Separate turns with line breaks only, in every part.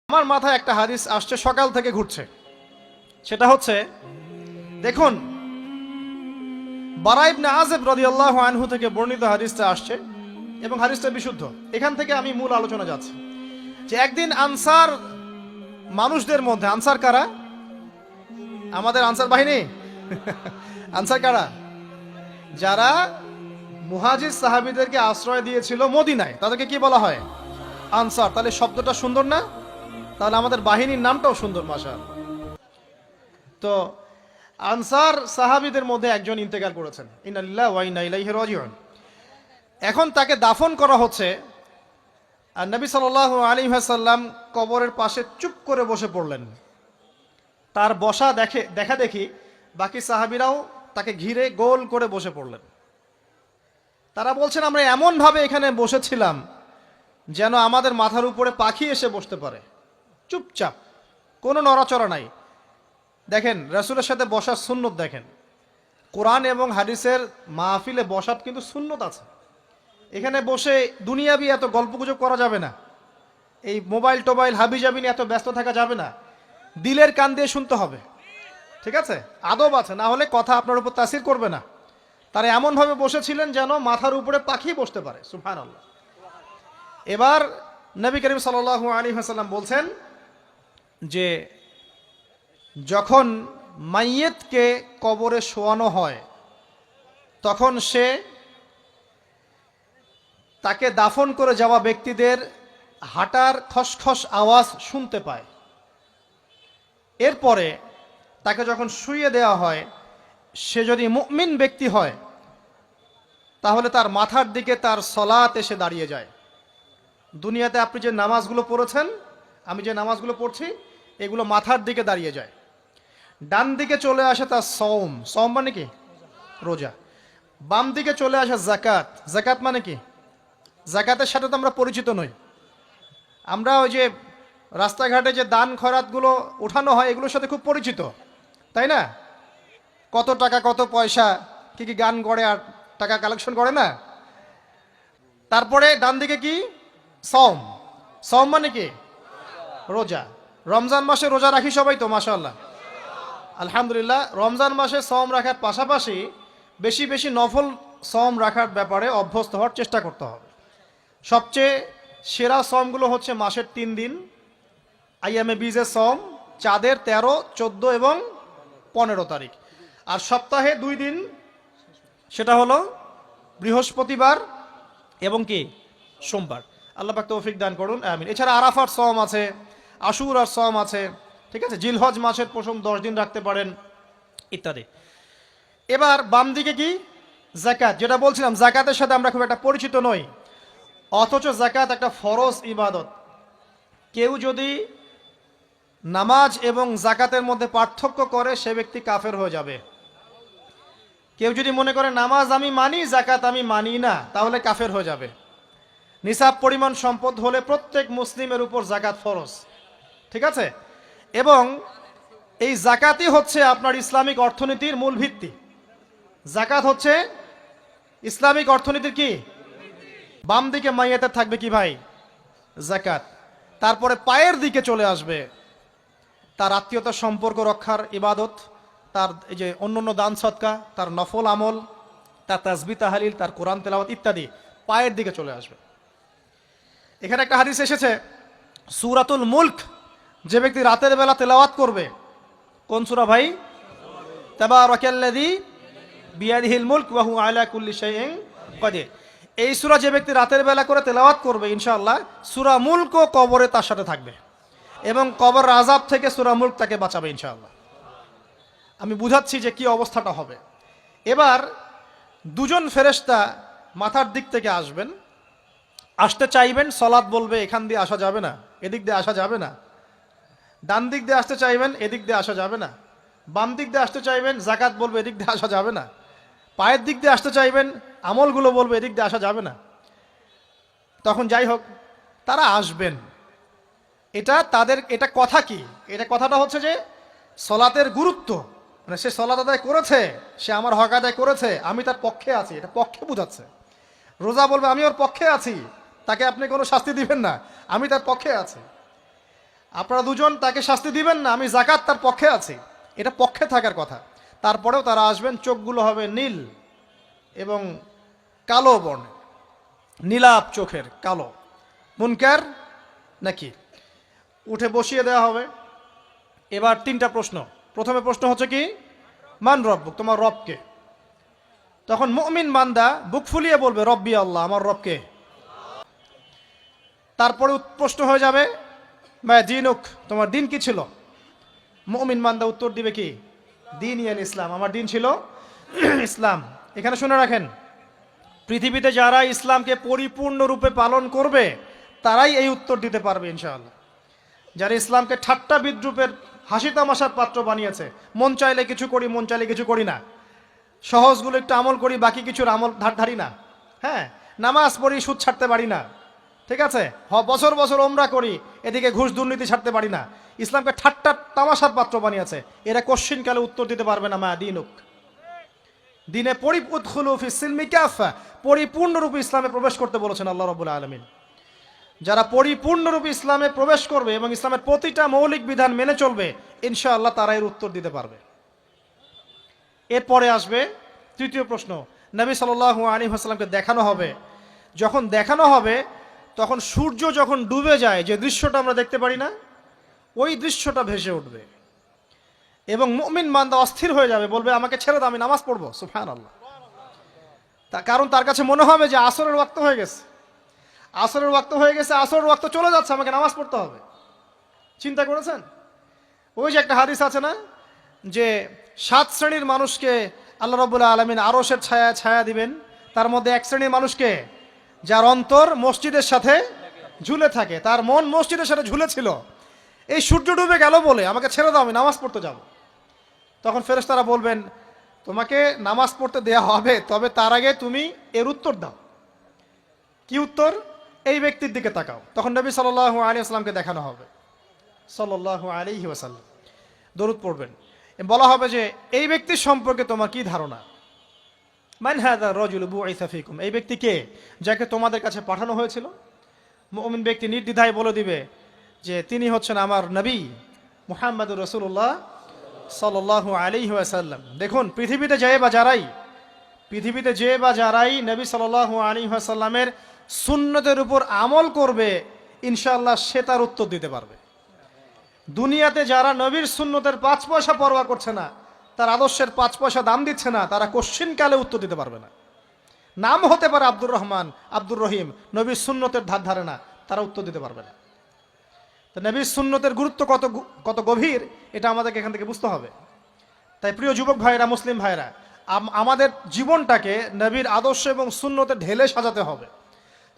আমার মাথায় একটা হাদিস আসছে, সকাল থেকে ঘুরছে। সেটা হচ্ছে, দেখুন, বারা ইবনে আযিব রাদিয়াল্লাহু আনহু থেকে বর্ণিত হাদিসটা আসছে এবং হাদিসটা বিশুদ্ধ। এখান থেকে আমি মূল আলোচনা যাচ্ছি যে একদিন আনসার মানুষদের মধ্যে, আনসার কারা? আমাদের আনসার বাহিনী। আনসার কারা? যারা মুহাজির সাহাবীদেরকে আশ্রয় দিয়েছিল মদিনায়, তাদেরকে কি বলা হয়? আনসার। তাহলে শব্দটা সুন্দর না? তাহলে আমাদের বাহিনীর নামটাও সুন্দর, মাশাআল্লাহ। তো আনসার সাহাবীদের মধ্যে একজন ইন্তেকাল করেছেন, ইন্না লিল্লাহি ওয়া ইন্না ইলাইহি রাজিউন। এখন তাকে দাফন করা হচ্ছে, আর নবী সাল্লাল্লাহু আলাইহি ওয়াসাল্লাম কবরের পাশে চুপ করে বসে পড়লেন। তার বসা দেখা দেখি বাকি সাহাবীরাও তাকে ঘিরে গোল করে বসে পড়লেন। তারা বলছেন, আমরা এমন ভাবে এখানে বসেছিলাম যেন আমাদের মাথার উপরে পাখি এসে বসতে পারে। চুপচাপ, কোনো নড়াচড়া নাই। দেখেন, রাসূলের সাথে বসার সুন্নত দেখেন। কোরআন এবং হাদিসের মাহফিলে বসার কিন্তু সুন্নত আছে। এখানে বসে দুনিয়াবি এত গল্পগুজব করা যাবে না। এই মোবাইল টোবাইল হাবিজাবি নিয়ে এত ব্যস্ত থাকা যাবে না। দিলের কান দিয়ে শুনতে হবে, ঠিক আছে? আদব আছে, না হলে কথা আপনার উপর তাসির করবে না। তারা এমনভাবে বসেছিলেন যেন মাথার উপরে পাখি বসতে পারে। সুবহানাল্লাহ। এবার নবী করিম সাল্লাল্লাহু আলাইহি ওয়াসাল্লাম বলছেন যে যখন মাইয়েতকে কবরে শোয়ানো হয় তখন সে তাকে দাফন করে যাওয়া ব্যক্তিদের হাঁটার খসখস আওয়াজ শুনতে পায়। এরপরে তাকে যখন শুইয়ে দেওয়া হয়, সে যদি মুমিন ব্যক্তি হয় তাহলে তার মাথার দিকে তার সলাত এসে দাঁড়িয়ে যায়। দুনিয়াতে আপনি যে নামাজগুলো পড়েছেন, আমি যে নামাজগুলো পড়ছি, এগুলো মাথার দিকে দাঁড়িয়ে যায়। ডান দিকে চলে আসে তার সওম, সওম মানে কি? রোজা। বাম দিকে চলে আসে যাকাত, যাকাত মানে কি? যাকাতের সাথে তো আমরা পরিচিত নই। আমরা ওই যে রাস্তাঘাটে যে দান খয়রাতগুলো উঠানো হয়, এগুলোর সাথে খুব পরিচিত, তাই না? কত টাকা, কত পয়সা, কি কি গান করে আর টাকা কালেকশন করে না। তারপরে ডান দিকে কি? সওম। সওম মানে কি? রোজা। রমজান মাসে রোজা রাখি সবাই তো, মাশাআল্লাহ, আলহামদুলিল্লাহ। রমজান মাসে সওম রাখার পাশাপাশি বেশি বেশি নফল সওম রাখার ব্যাপারে অভ্যস্ত হওয়ার চেষ্টা করতে হবে। সবচেয়ে সেরা সওমগুলো হচ্ছে মাসের 3 দিন, আইয়ামে বীজের সওম, চাঁদের 13, 14 এবং 15 তারিখ। আর সপ্তাহে 2 দিন, সেটা হলো বৃহস্পতিবার এবং কি সোমবার। আল্লাহ পাক তৌফিক দান করুন, আমিন। এছাড়া আরাফার সওম আছে, আশুরার সওম আছে, ঠিক আছে? জিলহজ মাসের প্রথম 10 দিন রাখতে পারেন, ইত্যাদি। এবার বাম দিকে কি? যাকাত। যেটা বলছিলাম, যাকাতের সাথে আমরা খুব একটা পরিচিত নই, অথচ যাকাত একটা ফরজ ইবাদত। কেউ যদি নামাজ এবং যাকাতের মধ্যে পার্থক্য করে, সে ব্যক্তি কাফের হয়ে যাবে। কেউ যদি মনে করে নামাজ আমি মানি, যাকাত আমি মানি না, তাহলে কাফের হয়ে যাবে। নিসাব পরিমাণ সম্পদ হলে প্রত্যেক মুসলিমের উপর যাকাত ফরজ, ঠিক আছে? এবং এই যাকাতই হচ্ছে আপনার ইসলামিক অর্থনীতির মূল ভিত্তি। যাকাত হচ্ছে ইসলামিক অর্থনীতির কি? বাম দিকে মাইয়াতে থাকবে কি ভাই? যাকাত। তারপরে পায়ের দিকে চলে আসবে তার আত্মীয়তার সম্পর্ক রক্ষার ইবাদত, তার এই যে অন্যান্য দান সদকা, তার নফল আমল, তার তাসবিহ তাহলিল, তার কোরআন তেলাওয়াত ইত্যাদি পায়ের দিকে চলে আসবে। এখানে একটা হাদিস এসেছে, সূরাতুল মুলক যে ব্যক্তি রাতের বেলা তেলাওয়াত করবে, কোন সূরা ভাই? তাবারাকাল্লাযী বিয়াদিহিল মুলক ওয়া হুয়া আলা কুল্লি শাইইন কাদির। এই সূরা যে ব্যক্তি রাতের বেলা করে তেলাওয়াত করবে, ইনশাআল্লাহ সূরা মুলকও কবরে তার সাথে থাকবে এবং কবর আযাব থেকে সূরা মুলক তাকে বাঁচাবে ইনশাআল্লাহ। আমি বুঝাচ্ছি যে কি অবস্থাটা হবে। এবার দুজন ফেরেশতা মাথার দিক থেকে আসবেন, আসতে চাইবেন, সালাত বলবে এখান দিয়ে আসা যাবে না, এদিক দিয়ে আসা যাবে না। ডান দিক দিয়ে আসতে চাইবেন, এদিক দিয়ে আসা যাবে না। বাম দিক দিয়ে আসতে চাইবেন, যাকাত বলবে এদিক দিয়ে আসা যাবে না। পায়ের দিক দিয়ে আসতে চাইবেন, আমলগুলো বলবে এদিক দিয়ে আসা যাবে না। তখন যাই হোক, তারা আসবেন। এটা কথা কি? এটা কথাটা হচ্ছে যে সলাতের গুরুত্ব, মানে সে সলাত আদায় করেছে, সে আমার হক আদায় করেছে, আমি তার পক্ষে আছি, এটা পক্ষে বোঝাচ্ছে। রোজা বলবে আমি ওর পক্ষে আছি, তাকে আপনি কোনো শাস্তি দিবেন না, আমি তার পক্ষে আছি। আপনারা দুজন তাকে শাস্তি দিবেন না, আমি জাকাত তার পক্ষে আছি, এটা পক্ষে থাকার কথা। তারপরেও তারা আসবেন, চোখগুলো হবে নীল এবং কালো বর্ণ, নীলাপ চোখের কালো। মুনকার নাকি উঠে বসিয়ে দেওয়া হবে। এবার তিনটা প্রশ্ন। প্রথমে প্রশ্ন হচ্ছে কি, মান রব্বুক, তোমার রবকে? তখন মুমিন বান্দা বুক ফুলিয়ে বলবে রব্বি আল্লাহ, আমার রবকে। তারপরে প্রশ্ন হয়ে যাবে মা দিনুক, তোমার দিন কি ছিল? মুমিন বান্দা উত্তর দিবে কি, দিন ইয়াল ইসলাম, আমার দিন ছিল ইসলাম। এখানে শুনে রাখেন, পৃথিবীতে যারা ইসলামকে পরিপূর্ণরূপে পালন করবে তারাই এই উত্তর দিতে পারবে ইনশাআল্লাহ। যারা ইসলামকে ঠাট্টা বিদ্রুপের হাসি তামাশার পাত্র বানিয়েছে, মন চাইলে কিছু করি, মন চাইলে কিছু করি না, সহজগুলো একটু আমল করি, বাকি কিছুর আমল ধারি না, হ্যাঁ, নামাজ পড়ি, সুদ ছাড়তে পারি না, ঠিক আছে, বছর বছর ওমরা করি, এদিকে ঘুষ দুর্নীতি ছাড়তে পারি না, ইসলামকে ঠাট্টা তামাশার পাত্র বানিয়েছে, এরা কোশ্চিনকালে উত্তর দিতে পারবে না মা দিনুক, দিনে পরিপূর্ণরূপে ইসলামে প্রবেশ করতে বলেছেন আল্লাহ রাব্বুল আলামিন। যারা পরিপূর্ণরূপে ইসলামে প্রবেশ করবে এবং ইসলামের প্রতিটা মৌলিক বিধান মেনে চলবে, ইনশাআল্লাহ তারা এর উত্তর দিতে পারবে। এরপরে আসবে তৃতীয় প্রশ্ন, নবী সাল্লাল্লাহু আলাইহি ওয়াসাল্লামকে দেখানো হবে। যখন দেখানো হবে তখন সূর্য যখন ডুবে যায়, যে দৃশ্যটা আমরা দেখতে পারি না, ওই দৃশ্যটা ভেসে উঠবে এবং মুমিন বান্দা অস্থির হয়ে যাবে, বলবে আমাকে ছেড়ে দাও, আমি নামাজ পড়বো। সুবহানাল্লাহ। কারণ তার কাছে মনে হবে যে আসরের ওয়াক্ত হয়ে গেছে, আসরের ওয়াক্ত হয়ে গেছে, আসরের ওয়াক্ত চলে যাচ্ছে, আমাকে নামাজ পড়তে হবে। চিন্তা করেছেন? ওই যে একটা হাদিস আছে না, যে 7 শ্রেণীর মানুষকে আল্লাহ রাব্বুল আলামিন আরশের ছায়া ছায়া দিবেন, তার মধ্যে এক শ্রেণীর মানুষকে যার অন্তর মসজিদের সাথে ঝুলে থাকে, তার মন মসজিদের সাথে ঝুলেছিল, এই সূর্য ডুবে গেল বলে আমাকে ছেড়ে দাও, আমি নামাজ পড়তে যাব। তখন ফেরেশতারা বলবেন তোমাকে নামাজ পড়তে দেয়া হবে, তবে তার আগে তুমি এর উত্তর দাও। কি উত্তর? এই ব্যক্তির দিকে তাকাও। তখন নবী সাল্লাল্লাহু আলাইহি ওয়াসাল্লামকে দেখানো হবে, সাল্লাল্লাহু আলাইহি ওয়াসাল্লাম দরুদ পড়বেন, বলা হবে যে এই ব্যক্তির সম্পর্কে তোমার কি ধারণা? মান হাযা রাজুলু বুইসা ফীকুম, এই ব্যক্তি কে, যাকে তোমাদের কাছে পাঠানো হয়েছিল? মুমিন ব্যক্তি নির্দ্বিধায় বলে দিবে যে তিনি হচ্ছেন আমার নবী মুহাম্মদুর রাসূলুল্লাহ সাল্লাল্লাহু আলাইহি ওয়াসাল্লাম। দেখুন, পৃথিবীতে যে বা যারাই নবী সাল্লাল্লাহু আলাইহি ওয়াসাল্লামের সুন্নতের উপর আমল করবে, ইনশাআল্লাহ সে তার উত্তর দিতে পারবে। দুনিয়াতে যারা নবীর সুন্নতের 5 পয়সা পরোয়া করছে না, তার আদর্শের 5 পয়সা দাম দিচ্ছে না, তারা কোশ্চিনকালে উত্তর দিতে পারবে না। নাম হতে পারে আব্দুর রহমান, আব্দুর রহিম, নবীর সুন্নতের ধার ধারে না, তারা উত্তর দিতে পারবে না। তো নবীর সুন্নতের গুরুত্ব কত গভীর, এটা আমাদেরকে এখান থেকে বুঝতে হবে। তাই প্রিয় যুবক ভাইরা, মুসলিম ভাইরা, আমাদের জীবনটাকে নবীর আদর্শ এবং সুন্নতে ঢেলে সাজাতে হবে।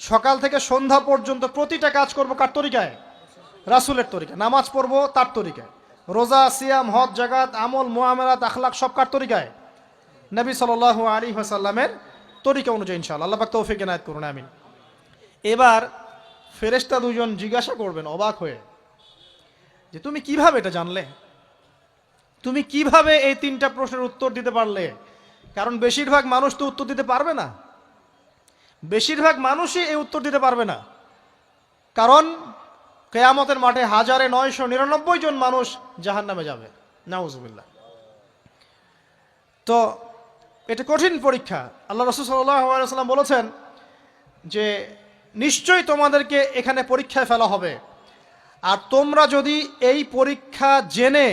সকাল থেকে সন্ধ্যা পর্যন্ত প্রতিটা কাজ করব কার তরিকায়? রাসূলের তরিকা। নামাজ পড়বো তার তরিকায়, রোজা, সিয়াম, হজ, জাকাত, আমল, মুআমালাত, আখলাক সব কার তরিকায়? নবী সাল্লাল্লাহু আলাইহি ওয়াসাল্লামের তরিকা অনুযায়ী ইনশাআল্লাহ। আল্লাহ পাক তৌফিক এনায়েত করুন, আমিন। এবার ফেরেশতা দুজন জিজ্ঞাসা করবেন অবাক হয়ে যে তুমি কিভাবে এটা জানলে, তুমি কিভাবে এই 3টা প্রশ্নের উত্তর দিতে পারলে? কারণ বেশিরভাগ মানুষ তো উত্তর দিতে পারবে না, বেশিরভাগ মানুষই এই উত্তর দিতে পারবে না। কারণ কিয়ামতের মাঠে 1999 জন মানুষ জাহান্নামে যাবে, নাউজুবিল্লাহ। তো এটা কঠিন পরীক্ষা। আল্লাহ রাসূল সাল্লাল্লাহু আলাইহি ওয়াসাল্লাম বলেছেন যে নিশ্চয়ই তোমাদেরকে এখানে পরীক্ষায় ফেলা হবে, আর তোমরা যদি এই পরীক্ষা জেনে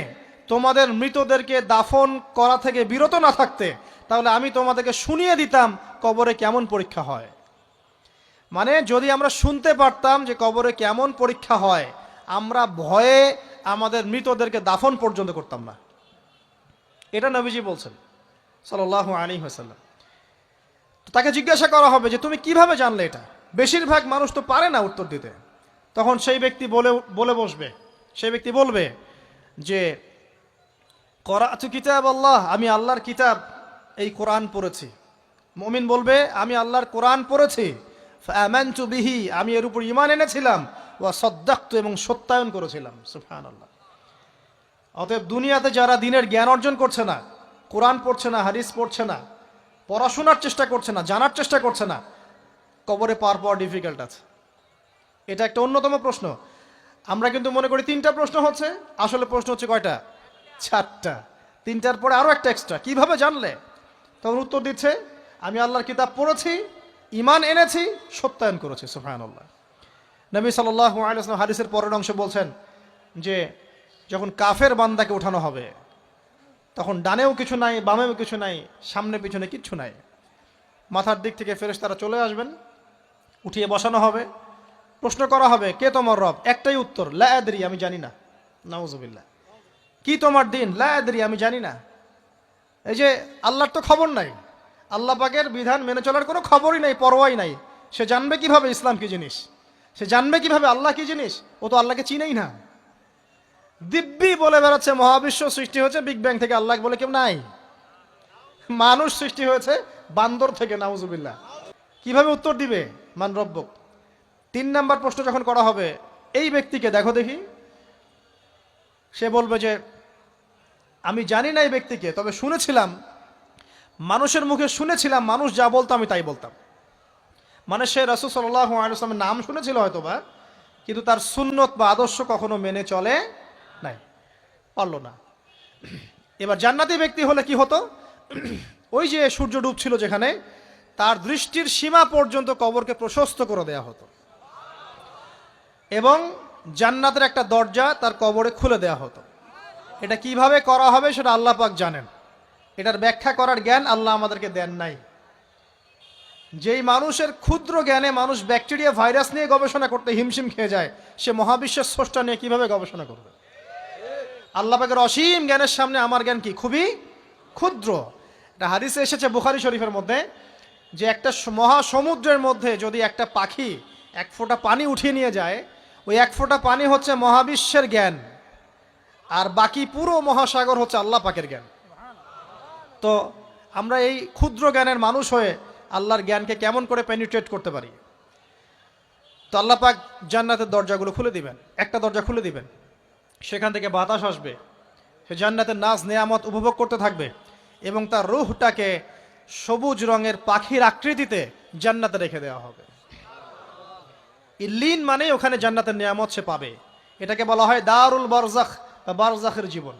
তোমাদের মৃতদেরকে দাফন করা থেকে বিরত না থাকতে, তাহলে আমি তোমাদেরকে শুনিয়ে দিতাম কবরে কেমন পরীক্ষা হয়। মানে যদি আমরা শুনতে পারতাম যে কবরে কেমন পরীক্ষা হয়, আমরা ভয়ে আমাদের মৃতদেরকে দাফন পর্যন্ত করতাম না। এটা নবীজি বলছেন সাল্লাল্লাহু আলাইহি ওয়াসাল্লাম। তো তাকে জিজ্ঞাসা করা হবে যে তুমি কিভাবে জানলে এটা? বেশিরভাগ মানুষ তো পারে না উত্তর দিতে। তখন সেই ব্যক্তি বলে বসবে, সেই ব্যক্তি বলবে যে করাতু কিতাব আল্লাহ, আমি আল্লাহর কিতাব এই কোরআন পড়েছি। মুমিন বলবে আমি আল্লাহর কোরআন পড়েছি, ফাআমানতু বিহি, আমি এর উপর ঈমান এনেছিলাম, ওয়া সাদ্দাকতু, এবং সত্যায়ন করেছিলাম। সুবহানাল্লাহ। অতএব দুনিয়াতে যারা দিনের জ্ঞান অর্জন করছে না, কোরআন পড়ছে না, হাদিস পড়ছে না, পড়াশোনার চেষ্টা করছে না, জানার চেষ্টা করছে না, কবরে পার পাওয়া ডিফিকাল্ট আছে। এটা একটা অন্যতম প্রশ্ন। আমরা কিন্তু মনে করি 3টা প্রশ্ন হচ্ছে, আসলে প্রশ্ন হচ্ছে কয়টা? 4টা। 3টার পরে আরো একটা এক্সট্রা। কিভাবে জানলে? তখন উত্তর দিচ্ছে, আমি আল্লাহর কিতাব পড়েছি, ঈমান এনেছি, সত্যায়ন করেছি। সুবহানাল্লাহ। নবী সাল্লাল্লাহু আলাইহি ওয়াসাল্লাম হাদিসের পরের অংশে বলছেন যে যখন কাফের বান্দাকে উঠানো হবে, তখন ডানেও কিছু নাই, বামেও কিছু নাই, সামনে পিছনে কিচ্ছু নাই। মাথার দিক থেকে ফেরেশতারা চলে আসবেন, উঠিয়ে বসানো হবে, প্রশ্ন করা হবে, কে তোমার রব? একটাই উত্তর, লা আদরি, আমি জানি না। নাউজুবিল্লাহ। কি তোমার দিন? লা আদরি, আমি জানি না। এই যে আল্লাহর তো খবর নাই, আল্লাহ পাকের বিধান মেনে চলার কোনো খবরই নাই, পরোয়াই নাই। সে জানবে কিভাবে ইসলাম কি জিনিস? সে জানবে কিভাবে আল্লাহ কি জিনিস? ও তো আল্লাহকে চিনেই না। দিব্যি বলে বেড়াচ্ছে মহাবিশ্ব সৃষ্টি হয়েছে বিগ ব্যাং থেকে, আল্লাহ বলে কেউ নাই। মানুষ সৃষ্টি হয়েছে বান্দর থেকে, নাউজুবিল্লাহ। কিভাবে উত্তর দিবে? মান রব্বুক। 3 নাম্বার প্রশ্ন যখন করা হবে, এই ব্যক্তিকে দেখো দেখি, সে বলবে যে আমি জানি না এই ব্যক্তিকে, তবে শুনেছিলাম, মানুষের মুখে শুনেছিলাম, মানুষ যা বলতো আমি তাই বলতাম। মানে সে রাসূল সাল্লাল্লাহু আলাইহি ওয়াসাল্লামের নাম শুনেছিল হয়তোবা, কিন্তু তার সুন্নত বা আদর্শ কখনো মেনে চলে নাই, পারলো না। এবার জান্নাতি ব্যক্তি হলে কি হতো? ওই যে সূর্য ডুবছিল যেখানে, তার দৃষ্টির সীমা পর্যন্ত কবরকে প্রশস্ত করে দেয়া হতো, এবং জান্নাতের একটা দরজা তার কবরে খুলে দেয়া হতো। এটা কিভাবে করা হবে সেটা আল্লাহ পাক জানেন, এটার ব্যাখ্যা করার জ্ঞান আল্লাহ আমাদেরকে দেন নাই। যেই মানুষের ক্ষুদ্র জ্ঞানে মানুষ ব্যাকটেরিয়া ভাইরাস নিয়ে গবেষণা করতে হিমশিম খেয়ে যায়, সে মহাবিশ্বের স্রষ্টা নিয়ে কিভাবে গবেষণা করবে? আল্লাহ পাকের অসীম জ্ঞানের সামনে আমার জ্ঞান কি? খুবই ক্ষুদ্র। এটা হাদিসে এসেছে বুখারী শরীফের মধ্যে, যে একটা মহাসমুদ্রের মধ্যে যদি একটা পাখি 1 ফোঁটা পানি উঠিয়ে নিয়ে যায়, ওই 1 ফোঁটা পানি হচ্ছে মহাবিশ্বের জ্ঞান, আর বাকি পুরো মহাসাগর হচ্ছে আল্লাহ পাকের জ্ঞান। তো আমরা এই ক্ষুদ্র জ্ঞানের মানুষ হয়ে আল্লাহর জ্ঞানকে কেমন করে পেনিট্রেট করতে পারি? তো আল্লাহ পাক জান্নাতের দরজাগুলো খুলে দিবেন, একটা দরজা খুলে দিবেন, সেখান থেকে বাতাস আসবে, সে জান্নাতের নাজ নেয়ামত উপভোগ করতে থাকবে, এবং তার রূহটাকে সবুজ রঙের পাখির আকৃতিতে জান্নাতে রেখে দেওয়া হবে। ইল্লিন মানে ওখানে জান্নাতের নিয়ামত সে পাবে। এটাকে বলা হয় দারুল বারজাখ বা বারজাখের জীবন।